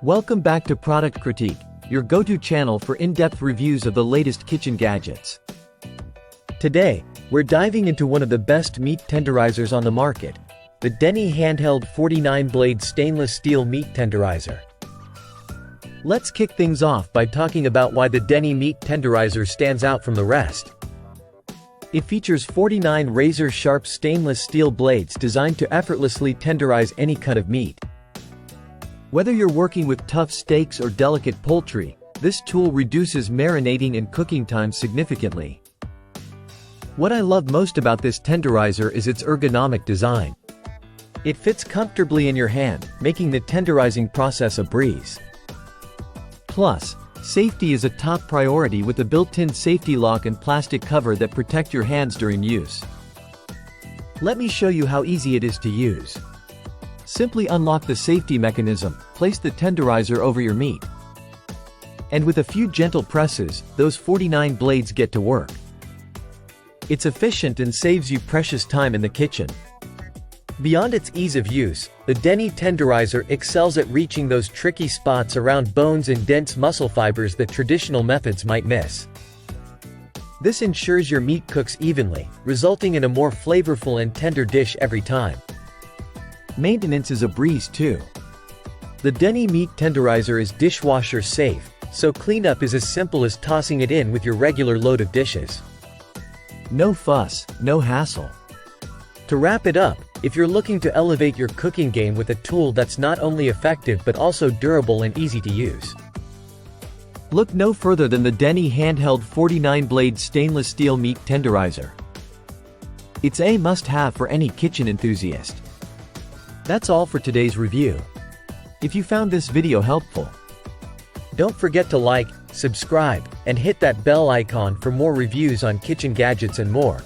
Welcome back to Product Critique, your go-to channel for in-depth reviews of the latest kitchen gadgets. Today, we're diving into one of the best meat tenderizers on the market, the Deni Handheld 49-blade stainless steel meat tenderizer. Let's kick things off by talking about why the Deni Meat Tenderizer stands out from the rest. It features 49 razor-sharp stainless steel blades designed to effortlessly tenderize any cut of meat. Whether you're working with tough steaks or delicate poultry, this tool reduces marinating and cooking time significantly. What I love most about this tenderizer is its ergonomic design. It fits comfortably in your hand, making the tenderizing process a breeze. Plus, safety is a top priority with a built-in safety lock and plastic cover that protect your hands during use. Let me show you how easy it is to use. Simply unlock the safety mechanism, place the tenderizer over your meat. And with a few gentle presses, those 49 blades get to work. It's efficient and saves you precious time in the kitchen. Beyond its ease of use, the Deni Tenderizer excels at reaching those tricky spots around bones and dense muscle fibers that traditional methods might miss. This ensures your meat cooks evenly, resulting in a more flavorful and tender dish every time. Maintenance is a breeze too. The Deni Meat Tenderizer is dishwasher safe, so cleanup is as simple as tossing it in with your regular load of dishes. No fuss, no hassle. To wrap it up, if you're looking to elevate your cooking game with a tool that's not only effective but also durable and easy to use, look no further than the Deni Handheld 49-blade stainless steel meat tenderizer. It's a must-have for any kitchen enthusiast. That's all for today's review. If you found this video helpful, don't forget to like, subscribe, and hit that bell icon for more reviews on kitchen gadgets and more.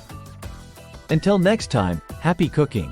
Until next time, happy cooking!